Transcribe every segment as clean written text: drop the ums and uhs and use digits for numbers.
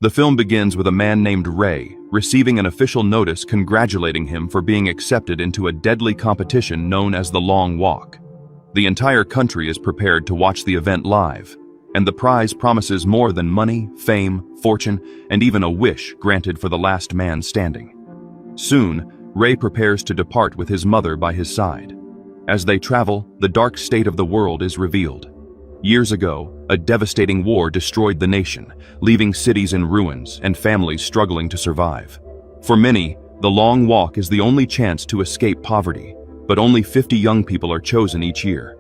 The film begins with a man named Ray receiving an official notice congratulating him for being accepted into a deadly competition known as the Long Walk. The entire country is prepared to watch the event live, and the prize promises more than money, fame, fortune, and even a wish granted for the last man standing. Soon, Ray prepares to depart with his mother by his side. As they travel, the dark state of the world is revealed. Years ago, a devastating war destroyed the nation, leaving cities in ruins and families struggling to survive. For many, the Long Walk is the only chance to escape poverty, but only 50 young people are chosen each year.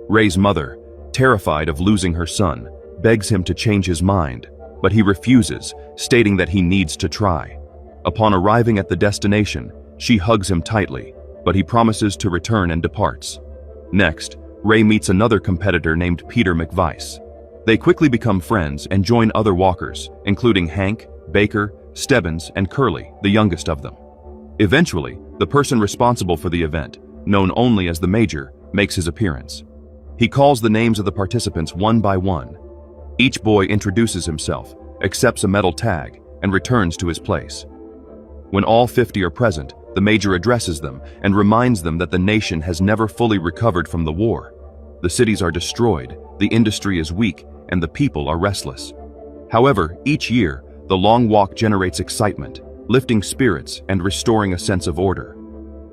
Ray's mother, terrified of losing her son, begs him to change his mind, but he refuses, stating that he needs to try. Upon arriving at the destination, she hugs him tightly, but he promises to return and departs. Next, Ray meets another competitor named Peter McVice. They quickly become friends and join other walkers, including Hank, Baker, Stebbins, and Curly, the youngest of them. Eventually, the person responsible for the event, known only as the Major, makes his appearance. He calls the names of the participants one by one. Each boy introduces himself, accepts a metal tag, and returns to his place. When all 50 are present, the Major addresses them and reminds them that the nation has never fully recovered from the war. The cities are destroyed, the industry is weak, and the people are restless. However, each year, the Long Walk generates excitement, lifting spirits and restoring a sense of order.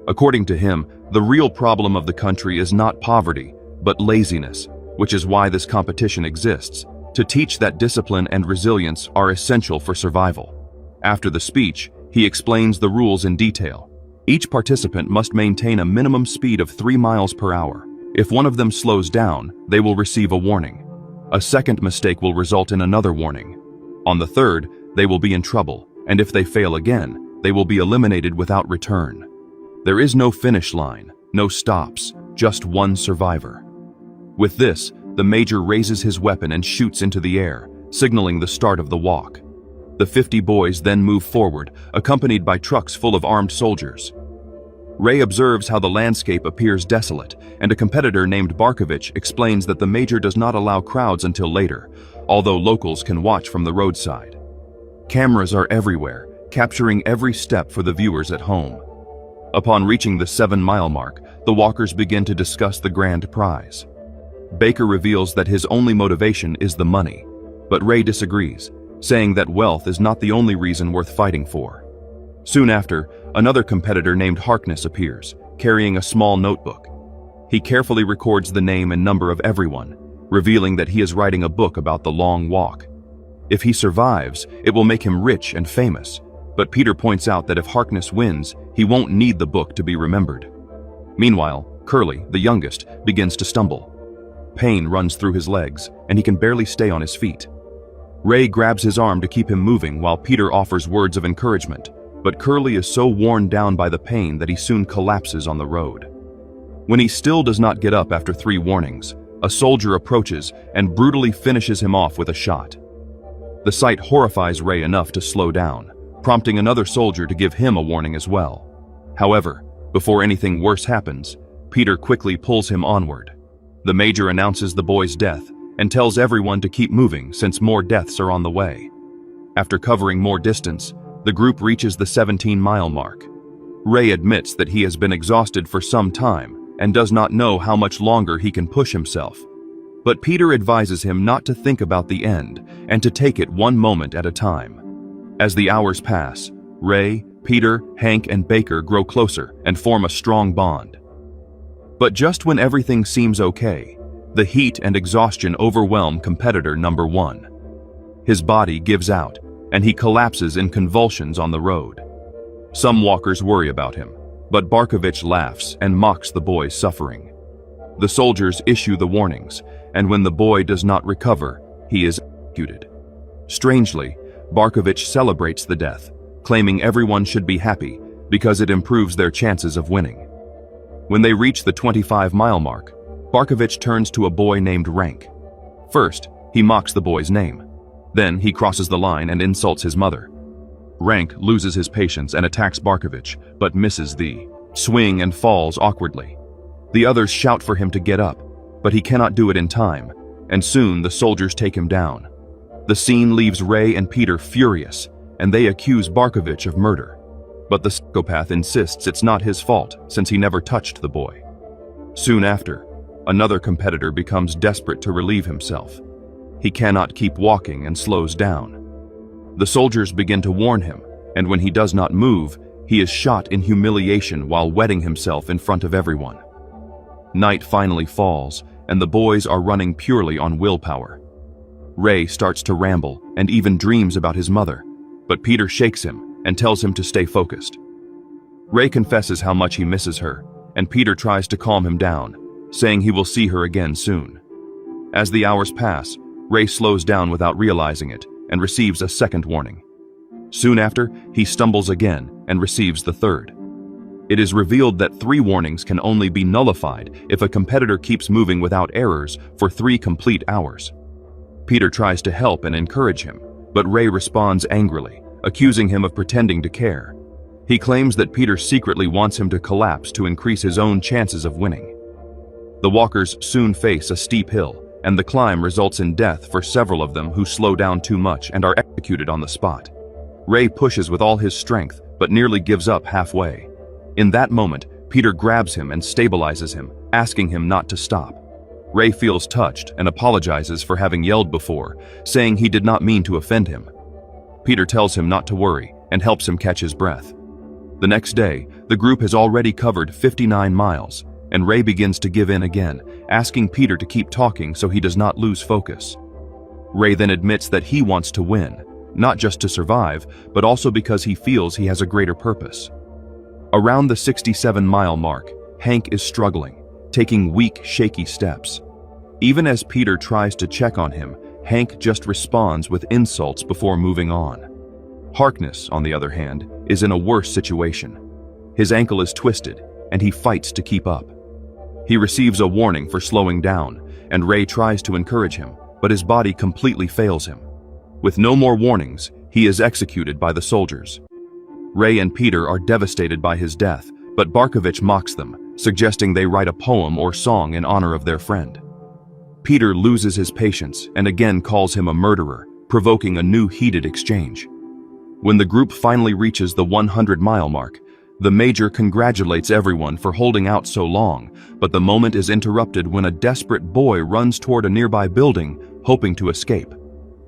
According to him, the real problem of the country is not poverty, but laziness, which is why this competition exists, to teach that discipline and resilience are essential for survival. After the speech, he explains the rules in detail. Each participant must maintain a minimum speed of 3 miles per hour. If one of them slows down, they will receive a warning. A second mistake will result in another warning. On the third, they will be in trouble, and if they fail again, they will be eliminated without return. There is no finish line, no stops, just one survivor. With this, the Major raises his weapon and shoots into the air, signaling the start of the walk. The 50 boys then move forward, accompanied by trucks full of armed soldiers. Ray observes how the landscape appears desolate, and a competitor named Barkovich explains that the Major does not allow crowds until later, although locals can watch from the roadside. Cameras are everywhere, capturing every step for the viewers at home. Upon reaching the 7-mile mark, the walkers begin to discuss the grand prize. Baker reveals that his only motivation is the money, but Ray disagrees, saying that wealth is not the only reason worth fighting for. Soon after, another competitor named Harkness appears, carrying a small notebook. He carefully records the name and number of everyone, revealing that he is writing a book about the Long Walk. If he survives, it will make him rich and famous, but Peter points out that if Harkness wins, he won't need the book to be remembered. Meanwhile, Curly, the youngest, begins to stumble. Pain runs through his legs, and he can barely stay on his feet. Ray grabs his arm to keep him moving while Peter offers words of encouragement, but Curly is so worn down by the pain that he soon collapses on the road. When he still does not get up after 3 warnings, a soldier approaches and brutally finishes him off with a shot. The sight horrifies Ray enough to slow down, prompting another soldier to give him a warning as well. However, before anything worse happens, Peter quickly pulls him onward. The Major announces the boy's death and tells everyone to keep moving since more deaths are on the way. After covering more distance, the group reaches the 17-mile mark. Ray admits that he has been exhausted for some time and does not know how much longer he can push himself. But Peter advises him not to think about the end and to take it one moment at a time. As the hours pass, Ray, Peter, Hank, and Baker grow closer and form a strong bond. But just when everything seems okay, the heat and exhaustion overwhelm competitor number 1. His body gives out, and he collapses in convulsions on the road. Some walkers worry about him, but Barkovich laughs and mocks the boy's suffering. The soldiers issue the warnings, and when the boy does not recover, he is executed. Strangely, Barkovich celebrates the death, claiming everyone should be happy because it improves their chances of winning. When they reach the 25-mile mark, Barkovich turns to a boy named Rank. First, he mocks the boy's name. Then he crosses the line and insults his mother. Rank loses his patience and attacks Barkovich, but misses the swing and falls awkwardly. The others shout for him to get up, but he cannot do it in time, and soon the soldiers take him down. The scene leaves Ray and Peter furious, and they accuse Barkovich of murder. But the psychopath insists it's not his fault since he never touched the boy. Soon after, another competitor becomes desperate to relieve himself. He cannot keep walking and slows down. The soldiers begin to warn him, and when he does not move, he is shot in humiliation while wetting himself in front of everyone. Night finally falls, and the boys are running purely on willpower. Ray starts to ramble and even dreams about his mother, but Peter shakes him and tells him to stay focused. Ray confesses how much he misses her, and Peter tries to calm him down, saying he will see her again soon. As the hours pass, Ray slows down without realizing it and receives a second warning. Soon after, he stumbles again and receives the third. It is revealed that 3 warnings can only be nullified if a competitor keeps moving without errors for 3 complete hours. Peter tries to help and encourage him, but Ray responds angrily, accusing him of pretending to care. He claims that Peter secretly wants him to collapse to increase his own chances of winning. The walkers soon face a steep hill, and the climb results in death for several of them who slow down too much and are executed on the spot. Ray pushes with all his strength, but nearly gives up halfway. In that moment, Peter grabs him and stabilizes him, asking him not to stop. Ray feels touched and apologizes for having yelled before, saying he did not mean to offend him. Peter tells him not to worry and helps him catch his breath. The next day, the group has already covered 59 miles, and Ray begins to give in again, asking Peter to keep talking so he does not lose focus. Ray then admits that he wants to win, not just to survive, but also because he feels he has a greater purpose. Around the 67-mile mark, Hank is struggling, taking weak, shaky steps. Even as Peter tries to check on him, Hank just responds with insults before moving on. Harkness, on the other hand, is in a worse situation. His ankle is twisted, and he fights to keep up. He receives a warning for slowing down, and Ray tries to encourage him, but his body completely fails him. With no more warnings, he is executed by the soldiers. Ray and Peter are devastated by his death, but Barkovich mocks them, suggesting they write a poem or song in honor of their friend. Peter loses his patience and again calls him a murderer, provoking a new heated exchange. When the group finally reaches the 100-mile mark, the major congratulates everyone for holding out so long, but the moment is interrupted when a desperate boy runs toward a nearby building, hoping to escape.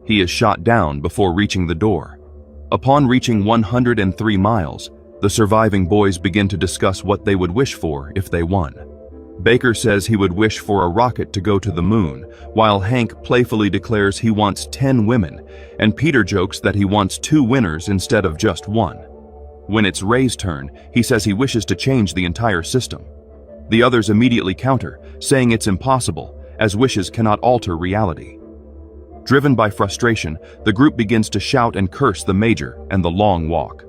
He is shot down before reaching the door. Upon reaching 103 miles, the surviving boys begin to discuss what they would wish for if they won. Baker says he would wish for a rocket to go to the moon, while Hank playfully declares he wants 10 women, and Peter jokes that he wants 2 winners instead of just 1. When it's Ray's turn, he says he wishes to change the entire system. The others immediately counter, saying it's impossible, as wishes cannot alter reality. Driven by frustration, the group begins to shout and curse the major and the long walk.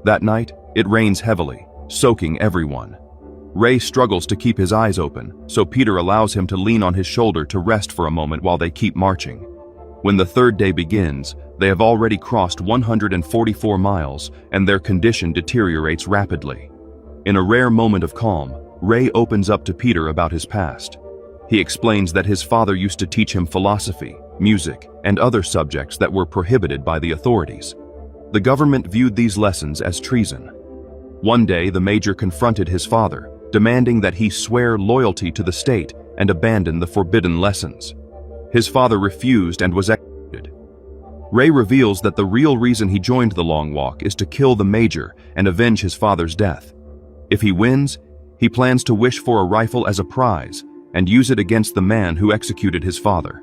That night, it rains heavily, soaking everyone. Ray struggles to keep his eyes open, so Peter allows him to lean on his shoulder to rest for a moment while they keep marching. When the third day begins, they have already crossed 144 miles, and their condition deteriorates rapidly. In a rare moment of calm, Ray opens up to Peter about his past. He explains that his father used to teach him philosophy, music, and other subjects that were prohibited by the authorities. The government viewed these lessons as treason. One day, the major confronted his father, demanding that he swear loyalty to the state and abandon the forbidden lessons. His father refused and was executed. Ray reveals that the real reason he joined the Long Walk is to kill the major and avenge his father's death. If he wins, he plans to wish for a rifle as a prize and use it against the man who executed his father.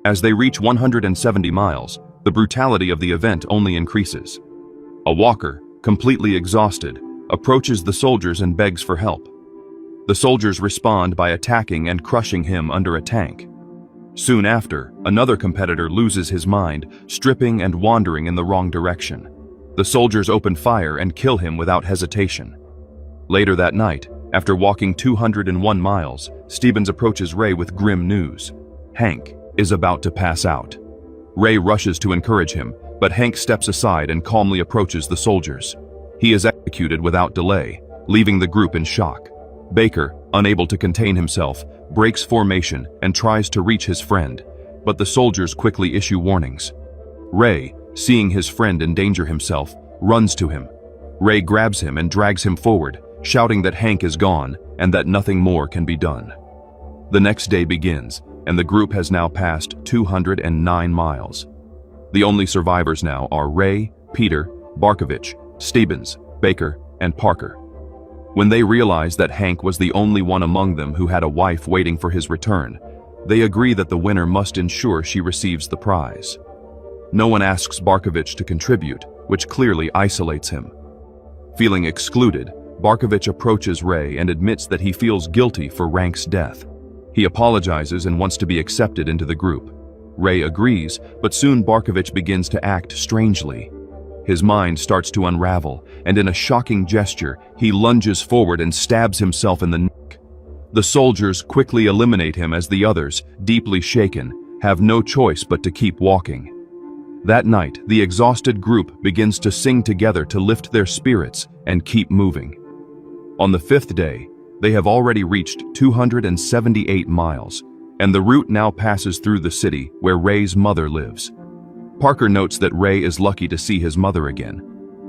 As they reach 170 miles, the brutality of the event only increases. A walker, completely exhausted, approaches the soldiers and begs for help. The soldiers respond by attacking and crushing him under a tank. Soon after, another competitor loses his mind, stripping and wandering in the wrong direction. The soldiers open fire and kill him without hesitation. Later that night, after walking 201 miles, Stevens approaches Ray with grim news. Hank is about to pass out. Ray rushes to encourage him, but Hank steps aside and calmly approaches the soldiers. He is executed without delay, leaving the group in shock. Baker, unable to contain himself, breaks formation and tries to reach his friend. but the soldiers quickly issue warnings. Ray, seeing his friend endanger himself, runs to him. Ray grabs him and drags him forward, shouting that Hank is gone and that nothing more can be done. The next day begins, and the group has now passed 209 miles. The only survivors now are Ray, Peter, Barkovich, Stevens, Baker, and Parker. When they realize that Hank was the only one among them who had a wife waiting for his return, they agree that the winner must ensure she receives the prize. No one asks Barkovich to contribute, which clearly isolates him. Feeling excluded, Barkovich approaches Ray and admits that he feels guilty for Rank's death. He apologizes and wants to be accepted into the group. Ray agrees, but soon Barkovich begins to act strangely. His mind starts to unravel, and in a shocking gesture, he lunges forward and stabs himself in the neck. The soldiers quickly eliminate him as the others, deeply shaken, have no choice but to keep walking. That night, the exhausted group begins to sing together to lift their spirits and keep moving. On the fifth day, they have already reached 278 miles, and the route now passes through the city where Ray's mother lives. Parker notes that Ray is lucky to see his mother again,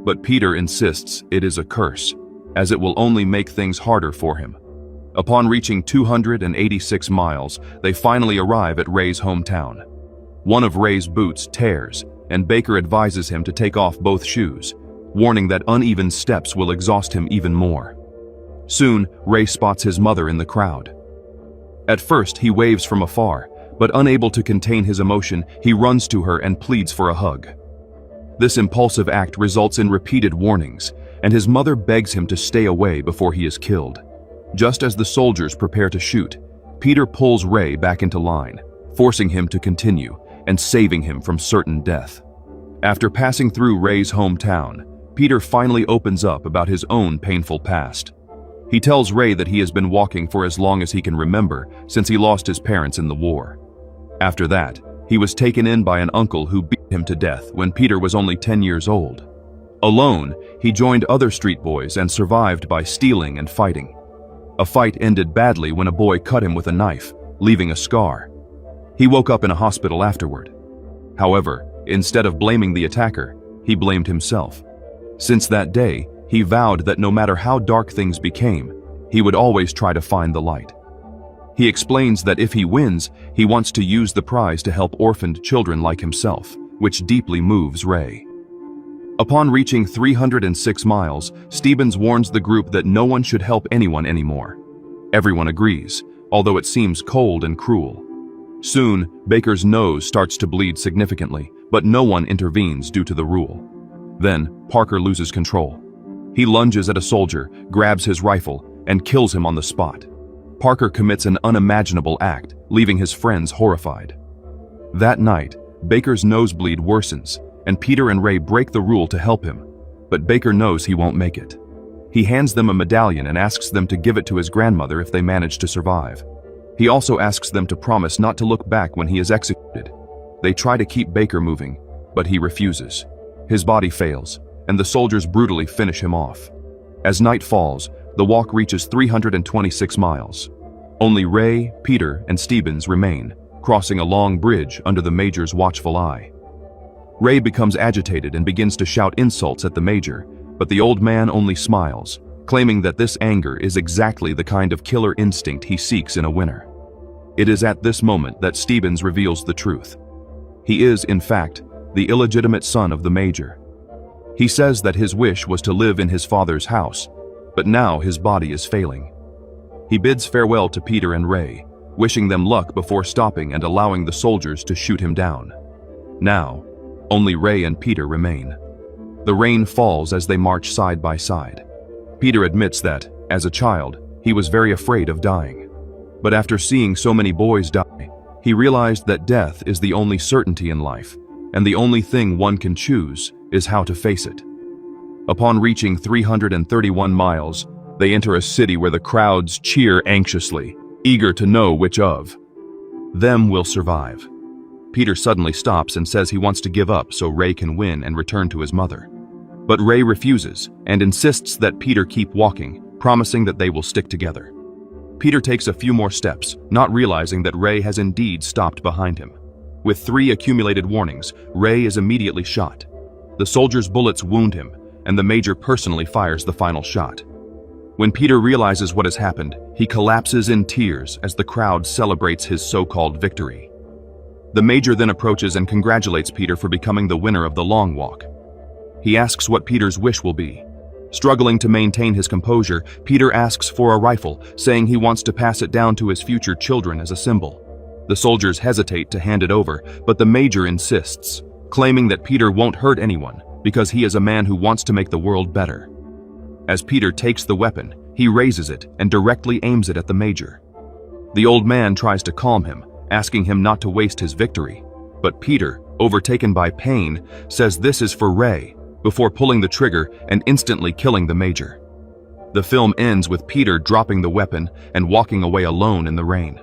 but Peter insists it is a curse, as it will only make things harder for him. Upon reaching 286 miles, they finally arrive at Ray's hometown. One of Ray's boots tears, and Baker advises him to take off both shoes, warning that uneven steps will exhaust him even more. Soon, Ray spots his mother in the crowd. At first, he waves from afar, but unable to contain his emotion, he runs to her and pleads for a hug. This impulsive act results in repeated warnings, and his mother begs him to stay away before he is killed. Just as the soldiers prepare to shoot, Peter pulls Ray back into line, forcing him to continue and saving him from certain death. After passing through Ray's hometown, Peter finally opens up about his own painful past. He tells Ray that he has been walking for as long as he can remember since he lost his parents in the war. After that, he was taken in by an uncle who beat him to death when Peter was only 10 years old. Alone, he joined other street boys and survived by stealing and fighting. A fight ended badly when a boy cut him with a knife, leaving a scar. He woke up in a hospital afterward. However, instead of blaming the attacker, he blamed himself. Since that day, he vowed that no matter how dark things became, he would always try to find the light. He explains that if he wins, he wants to use the prize to help orphaned children like himself, which deeply moves Ray. Upon reaching 306 miles, Stevens warns the group that no one should help anyone anymore. Everyone agrees, although it seems cold and cruel. Soon, Baker's nose starts to bleed significantly, but no one intervenes due to the rule. Then, Parker loses control. He lunges at a soldier, grabs his rifle, and kills him on the spot. Parker commits an unimaginable act, leaving his friends horrified. That night, Baker's nosebleed worsens, and Peter and Ray break the rule to help him, but Baker knows he won't make it. He hands them a medallion and asks them to give it to his grandmother if they manage to survive. He also asks them to promise not to look back when he is executed. They try to keep Baker moving, but he refuses. His body fails, and the soldiers brutally finish him off. As night falls, the walk reaches 326 miles. Only Ray, Peter, and Stevens remain, crossing a long bridge under the Major's watchful eye. Ray becomes agitated and begins to shout insults at the Major, but the old man only smiles, claiming that this anger is exactly the kind of killer instinct he seeks in a winner. It is at this moment that Stevens reveals the truth. He is, in fact, the illegitimate son of the Major. He says that his wish was to live in his father's house, but now his body is failing. He bids farewell to Peter and Ray, wishing them luck before stopping and allowing the soldiers to shoot him down. Now, only Ray and Peter remain. The rain falls as they march side by side. Peter admits that, as a child, he was very afraid of dying. But after seeing so many boys die, he realized that death is the only certainty in life, and the only thing one can choose is how to face it. Upon reaching 331 miles, they enter a city where the crowds cheer anxiously, eager to know which of them will survive. Peter suddenly stops and says he wants to give up so Ray can win and return to his mother. But Ray refuses and insists that Peter keep walking, promising that they will stick together. Peter takes a few more steps, not realizing that Ray has indeed stopped behind him. With 3 accumulated warnings, Ray is immediately shot. The soldier's bullets wound him, and the major personally fires the final shot. When Peter realizes what has happened, he collapses in tears as the crowd celebrates his so-called victory. The major then approaches and congratulates Peter for becoming the winner of the long walk. He asks what Peter's wish will be. Struggling to maintain his composure, Peter asks for a rifle, saying he wants to pass it down to his future children as a symbol. The soldiers hesitate to hand it over, but the major insists, claiming that Peter won't hurt anyone because he is a man who wants to make the world better. As Peter takes the weapon, he raises it and directly aims it at the major. The old man tries to calm him, asking him not to waste his victory, but Peter, overtaken by pain, says this is for Ray, before pulling the trigger and instantly killing the major. The film ends with Peter dropping the weapon and walking away alone in the rain.